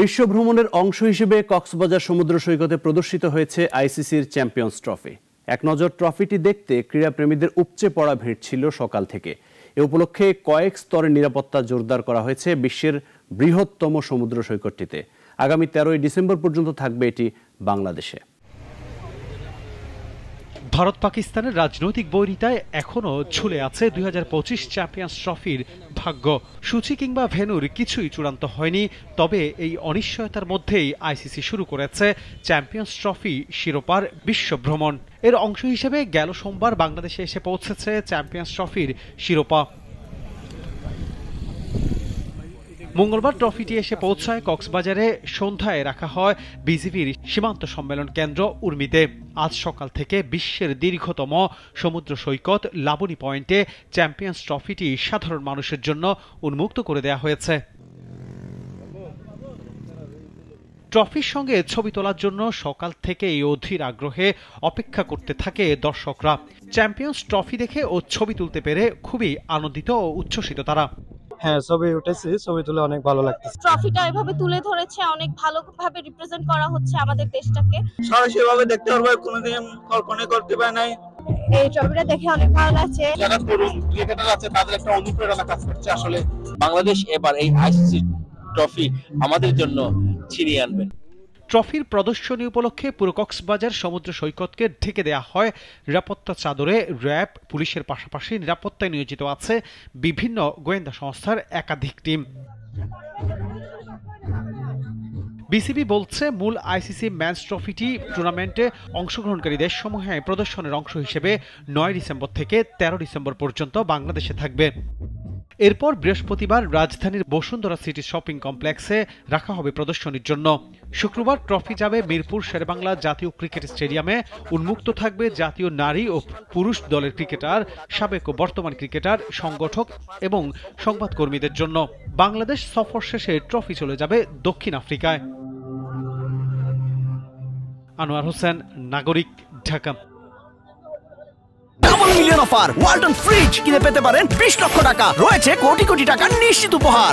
বিশ্ব ভ্রমণের অংশ হিসেবে কক্সবাজার সমুদ্র সৈকতে প্রদর্শিত হয়েছে আইসিসির চ্যাম্পিয়ন্স ট্রফি। এক নজর ট্রফিটি দেখতে ক্রীড়াপ্রেমীদের উপচে পড়া ভিড় ছিল সকাল থেকে। এ উপলক্ষে কয়েক স্তরে নিরাপত্তা জোরদার করা হয়েছে বিশ্বের বৃহত্তম সমুদ্র সৈকতটিতে। আগামী 13ই ডিসেম্বর পর্যন্ত থাকবে এটি বাংলাদেশে। ভারত পাকিস্তানের রাজনৈতিক বৈরিতায় এখনও ঝুলে আছে 2025 চ্যাম্পিয়ন্স ট্রফির ভাগ্য। সূচি কিংবা ভেন্যুর কিছুই চূড়ান্ত হয়নি, তবে এই অনিশ্চয়তার মধ্যেই আইসিসি শুরু করেছে চ্যাম্পিয়ন্স ট্রফি শিরোপার বিশ্ব ভ্রমণ। এর অংশ হিসেবে গেল সোমবার বাংলাদেশে এসে পৌঁছেছে চ্যাম্পিয়ন্স ট্রফির শিরোপা। মঙ্গলবার ট্রফিটি এসে পৌঁছায় কক্সবাজারে। সন্ধ্যায় রাখা হয় বিজিবির সীমান্ত সম্মেলন কেন্দ্র উর্মিতে। আজ সকাল থেকে বিশ্বের দীর্ঘতম সমুদ্র সৈকত লাবণী পয়েন্টে চ্যাম্পিয়ন্স ট্রফিটি সাধারণ মানুষের জন্য উন্মুক্ত করে দেওয়া হয়েছে। ট্রফির সঙ্গে ছবি তোলার জন্য সকাল থেকেই অধীর আগ্রহে অপেক্ষা করতে থাকে দর্শকরা। চ্যাম্পিয়ন্স ট্রফি দেখে ও ছবি তুলতে পেরে খুবই আনন্দিত ও উচ্ছ্বসিত তারা। হ্যাঁ, ছবি উঠেছি, ছবি তুলে অনেক ভালো লাগতেছে। ট্রফিটা এভাবে তুলে ধরেছে, অনেক ভালোভাবে রিপ্রেজেন্ট করা হচ্ছে আমাদের দেশটাকে। সরাসরি ভাবে দেখতে পারবো, কোনোদিন কল্পনা করতে পারি নাই। এই ট্রফিটা দেখে অনেক ভালো লাগছে। যারা তরুণ ক্রিকেটার আছে তাদের একটা অনুপ্রেরণা কাজ করছে। আসলে বাংলাদেশ এবার এই আইসিসি ট্রফি আমাদের জন্য ছিনিয়ে আনবেন। ট্রফির প্রদর্শনী উপলক্ষে পুরো কক্সবাজার সমুদ্র সৈকতকে ঢেকে দেওয়া হয় নিরাপত্তা চাদরে। র্যাব, পুলিশের পাশাপাশি নিরাপত্তায় নিয়োজিত আছে বিভিন্ন গোয়েন্দা সংস্থার একাধিক টিম। বিসিবি বলছে, মূল আইসিসি ম্যানস ট্রফিটি টুর্নামেন্টে অংশগ্রহণকারী দেশসমূহে প্রদর্শনের অংশ হিসেবে 9 ডিসেম্বর থেকে 13 ডিসেম্বর পর্যন্ত বাংলাদেশে থাকবে। এরপর বৃহস্পতিবার রাজধানীর বসুন্ধরা সিটি শপিং কমপ্লেক্সে রাখা হবে প্রদর্শনীর জন্য। শুক্রবার ট্রফি যাবে মিরপুর শেরেবাংলা জাতীয় ক্রিকেট স্টেডিয়ামে। উন্মুক্ত থাকবে জাতীয় নারী ও পুরুষ দলের ক্রিকেটার, সাবেক ও বর্তমান ক্রিকেটার, সংগঠক এবং সংবাদকর্মীদের জন্য। বাংলাদেশ সফর শেষে ট্রফি চলে যাবে দক্ষিণ আফ্রিকায়। আনোয়ার হোসেন, নাগরিক, Dhaka. Double million offer Walton fridge কিনে পেতে পারেন 20 লক্ষ টাকা। রয়েছে কোটি কোটি টাকার নিশ্চিত উপহার।